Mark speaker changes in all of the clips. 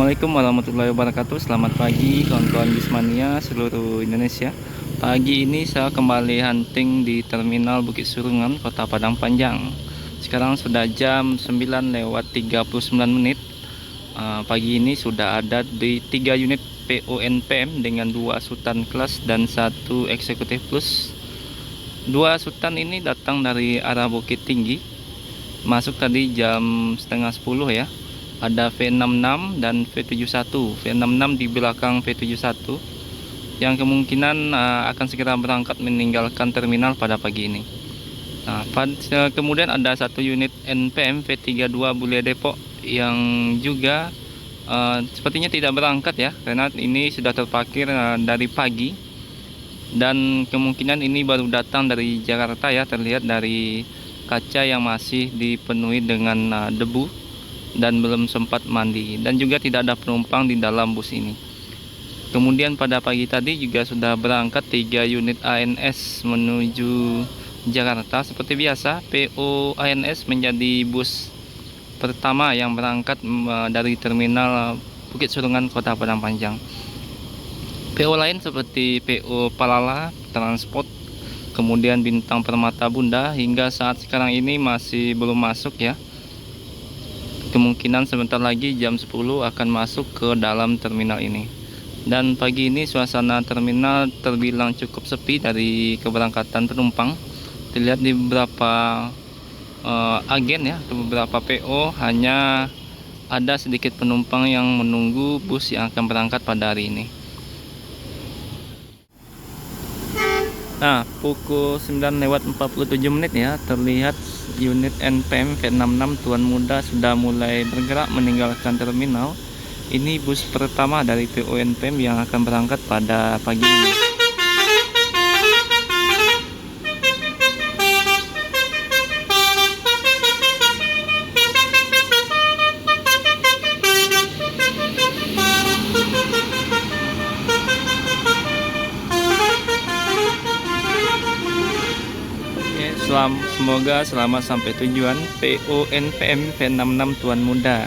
Speaker 1: Assalamualaikum warahmatullahi wabarakatuh. Selamat pagi kawan-kawan Bismania seluruh Indonesia. Pagi ini saya kembali hunting di Terminal Bukit Surungan, Kota Padang Panjang. Sekarang sudah jam 9:39. Pagi ini sudah ada di 3 unit PONPM dengan 2 Sultan Class dan 1 Eksekutif Plus. 2 Sultan ini datang dari arah Bukit Tinggi. Masuk tadi jam setengah 10 ya. Ada V66 dan V71. V66 di belakang V71 yang kemungkinan akan segera berangkat meninggalkan terminal pada pagi ini. Kemudian ada 1 unit NPM V32 Bule Depok yang juga sepertinya tidak berangkat ya, karena ini sudah terparkir dari pagi dan kemungkinan ini baru datang dari Jakarta ya, terlihat dari kaca yang masih dipenuhi dengan debu dan belum sempat mandi, dan juga tidak ada penumpang di dalam bus ini. Kemudian pada pagi tadi juga sudah berangkat 3 unit ANS menuju Jakarta. Seperti biasa, PO ANS menjadi bus pertama yang berangkat dari terminal Bukit Surungan, Kota Padang Panjang. PO lain seperti PO Palala Transport, kemudian Bintang Permata Bunda hingga saat sekarang ini masih belum masuk ya. Kemungkinan sebentar lagi jam 10 akan masuk ke dalam terminal ini. Dan pagi ini suasana terminal terbilang cukup sepi dari keberangkatan penumpang. Terlihat di beberapa agen ya, beberapa PO hanya ada sedikit penumpang yang menunggu bus yang akan berangkat pada hari ini. Nah, pukul 9:47 ya, terlihat unit NPM V66 Tuan Muda sudah mulai bergerak meninggalkan terminal. Ini bus pertama dari PO NPM yang akan berangkat pada pagi ini. Semoga selamat sampai tujuan PO NPM V66 Tuan Muda.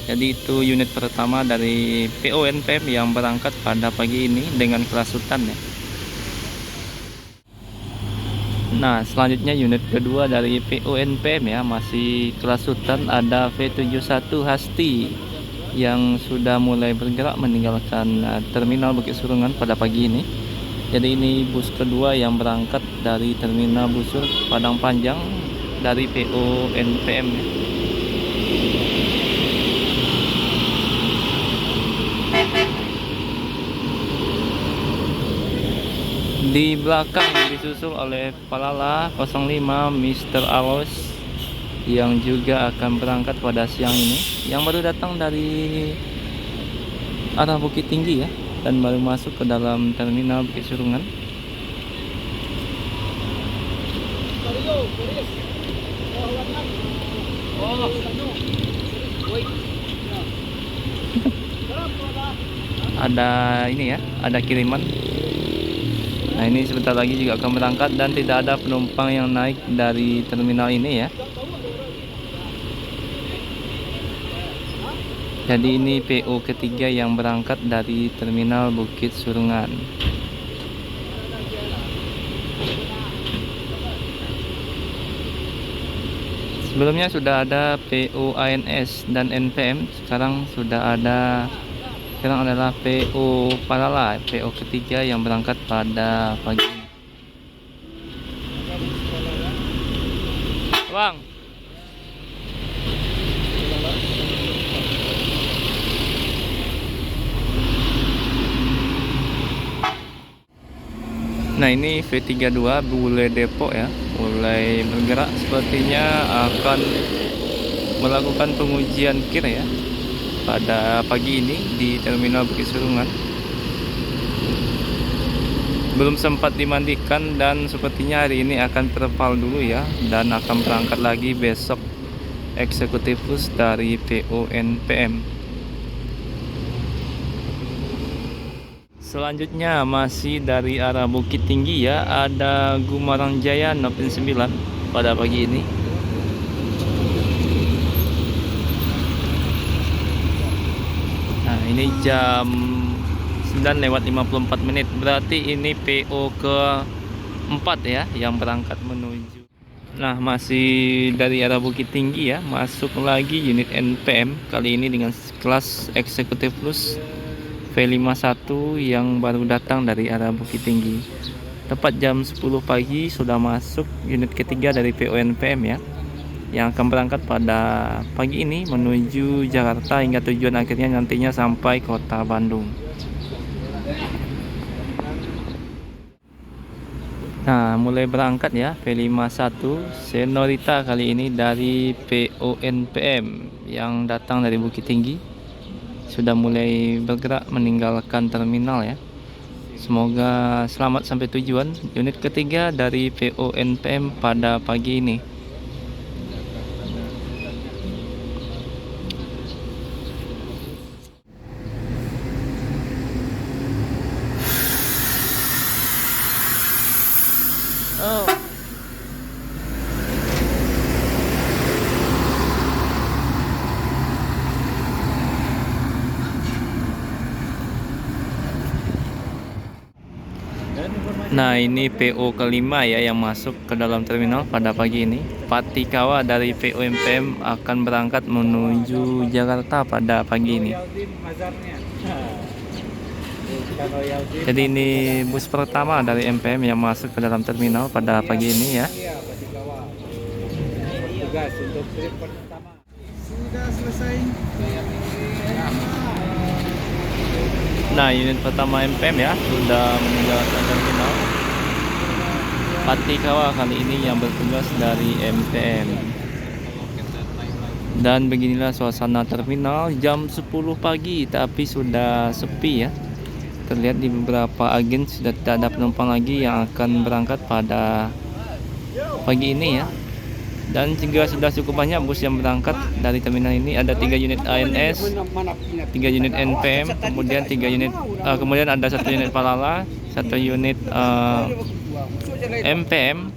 Speaker 1: Jadi itu unit pertama dari PO NPM yang berangkat pada pagi ini dengan kelas Sultan ya. Nah, selanjutnya unit kedua dari PO NPM ya, masih kelas Sultan, ada V71 Hasti yang sudah mulai bergerak meninggalkan terminal Bukit Surungan pada pagi ini. Jadi ini bus kedua yang berangkat dari terminal Busur Padang Panjang dari PO NPM. Di belakang disusul oleh Palala 05 Mr. Alos yang juga akan berangkat pada siang ini, yang baru datang dari arah Bukit Tinggi ya, dan baru masuk ke dalam terminal Bukit Surungan. Ada ini ya, ada kiriman. Nah, ini sebentar lagi juga akan berangkat dan tidak ada penumpang yang naik dari terminal ini ya. Jadi ini PO ketiga yang berangkat dari terminal Bukit Surungan. Sebelumnya sudah ada PO ANS dan NPM, sekarang adalah PO Palala, PO ketiga yang berangkat pada pagi ini. Bang. Nah, ini V32 Bule Depok ya, mulai bergerak, sepertinya akan melakukan pengujian kir ya pada pagi ini di terminal Bukit Surungan. Belum sempat dimandikan dan sepertinya hari ini akan terpal dulu ya, dan akan berangkat lagi besok Eksekutif Plus dari PO NPM. Selanjutnya masih dari arah Bukit Tinggi ya, ada Gumarang Jaya Novin 9 pada pagi ini. ini jam 9:54, berarti ini PO ke 4 ya yang berangkat menuju. Nah, masih dari arah Bukit Tinggi ya, masuk lagi unit NPM kali ini dengan kelas Executive Plus V51 yang baru datang dari arah Bukit Tinggi. Tepat jam 10 pagi sudah masuk unit ketiga dari PO NPM ya, yang akan berangkat pada pagi ini menuju Jakarta hingga tujuan akhirnya nantinya sampai kota Bandung. Nah, mulai berangkat ya V51 Senorita kali ini dari PO NPM yang datang dari Bukit Tinggi. Sudah mulai bergerak meninggalkan terminal ya. Semoga selamat sampai tujuan. Unit ketiga dari PO NPM pada pagi ini. Oh. Nah, ini PO kelima ya yang masuk ke dalam terminal pada pagi ini. Patikawa dari PO NPM akan berangkat menuju Jakarta pada pagi ini. Jadi ini bus pertama dari NPM yang masuk ke dalam terminal pada pagi ini ya.
Speaker 2: Tugas untuk trip pertama sudah selesai.
Speaker 1: Nah, unit pertama NPM ya sudah meninggalkan terminal. Patikawa kali ini yang bertugas dari NPM. Dan beginilah suasana terminal jam 10 pagi, tapi sudah sepi ya. Terlihat di beberapa agen sudah tidak ada penumpang lagi yang akan berangkat pada pagi ini ya. Dan juga sudah cukup banyak bus yang berangkat dari terminal ini. Ada 3 unit ANS, 3 unit NPM, kemudian 3 unit kemudian ada 1 unit Palala, 1 unit MPM.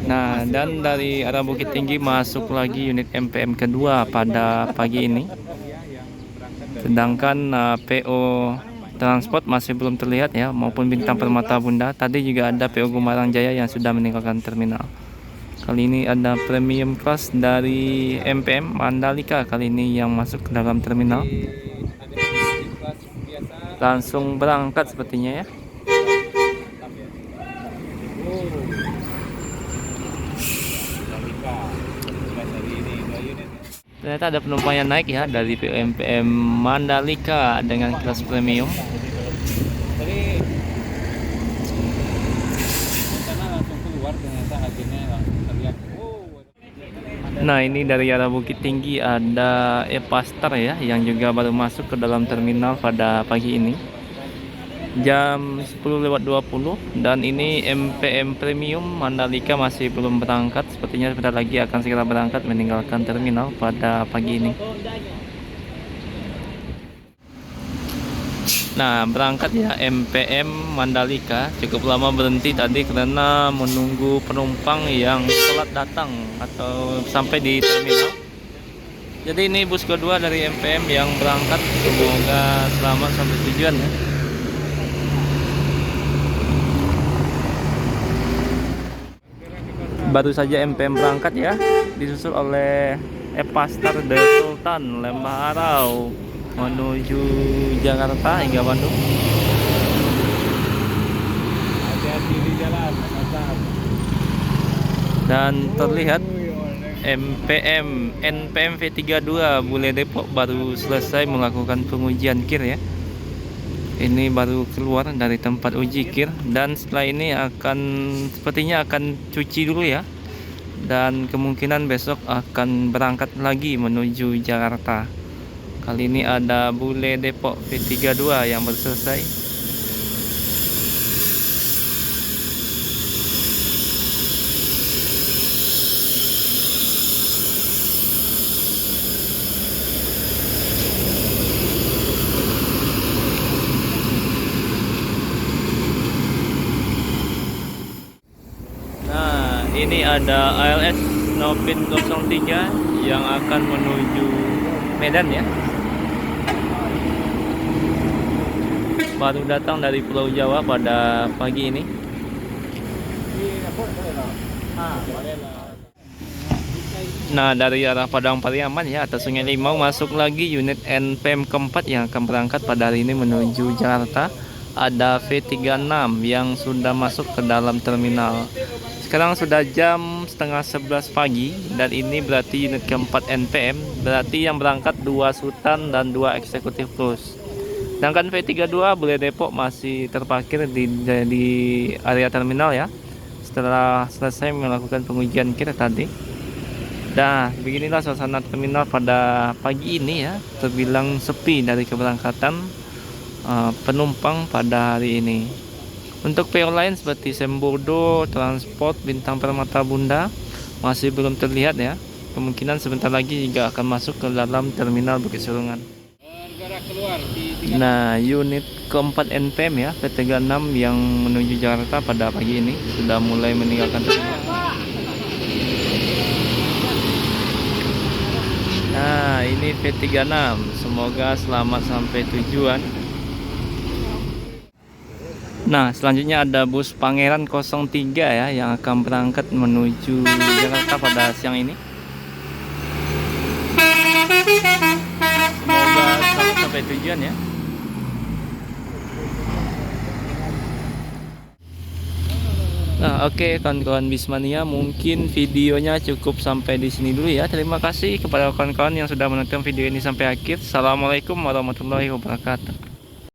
Speaker 1: Nah, dan dari arah Bukit Tinggi masuk lagi unit MPM kedua pada pagi ini. Sedangkan PO Transport masih belum terlihat ya, maupun Bintang Permata Bunda. Tadi juga ada PO Gumarang Jaya yang sudah meninggalkan terminal. Kali ini ada premium class dari MPM Mandalika kali ini yang masuk ke dalam terminal. Langsung berangkat sepertinya ya. Ternyata ada penumpang yang naik ya dari PO NPM Mandalika dengan kelas premium.
Speaker 2: Jadi rencana langsung keluar, ternyata agennya langsung terlihat.
Speaker 1: Nah, ini dari arah Bukit Tinggi ada Epastar ya yang juga baru masuk ke dalam terminal pada pagi ini. Jam 10:20 dan ini MPM Premium Mandalika masih belum berangkat. Sepertinya sebentar lagi akan segera berangkat meninggalkan terminal pada pagi ini. Nah, berangkat ya MPM Mandalika. Cukup lama berhenti tadi karena menunggu penumpang yang telat datang atau sampai di terminal. Jadi ini bus kedua dari MPM yang berangkat. Semoga selamat sampai tujuan ya. Baru saja MPM berangkat ya, disusul oleh Epastar The Sultan Lembah Harau menuju Jakarta hingga Bandung.
Speaker 2: Hati-hati di jalan,
Speaker 1: Dan terlihat NPM V32 Bule Depok baru selesai melakukan pengujian kir ya. Ini baru keluar dari tempat uji kir dan setelah ini sepertinya akan cuci dulu ya. Dan kemungkinan besok akan berangkat lagi menuju Jakarta. Kali ini ada Bule Depok V32 yang baru selesai. Ini ada ALS Nopin 03 yang akan menuju Medan ya. baru datang dari Pulau Jawa pada pagi ini. Nah, dari arah Padang Pariaman ya, atas Sungai Limau masuk lagi unit NPM keempat yang akan berangkat pada hari ini menuju Jakarta. Ada V36 yang sudah masuk ke dalam terminal. Sekarang sudah jam setengah 11 pagi dan ini berarti unit keempat NPM, berarti yang berangkat 2 Sultan dan 2 Eksekutif Plus. Sedangkan V32 Bule Depok masih terparkir di area terminal ya, setelah selesai melakukan pengujian kir tadi. Nah, beginilah suasana terminal pada pagi ini ya, terbilang sepi dari keberangkatan penumpang pada hari ini. Untuk PO lain seperti Sembodo, Transport, Bintang Permata Bunda masih belum terlihat ya. Kemungkinan sebentar lagi juga akan masuk ke dalam terminal Bukit Surungan.
Speaker 2: Negara keluar di
Speaker 1: Nah, unit keempat NPM ya, P36 yang menuju Jakarta pada pagi ini sudah mulai meninggalkan terminal. Nah, ini P36, semoga selamat sampai tujuan. Nah, selanjutnya ada bus Pangeran 03 ya yang akan berangkat menuju Jakarta pada siang ini. Semoga selamat sampai tujuan ya. Nah, oke kawan-kawan Bismania, mungkin videonya cukup sampai di sini dulu ya. Terima kasih kepada kawan-kawan yang sudah menonton video ini sampai akhir. Assalamualaikum warahmatullahi wabarakatuh.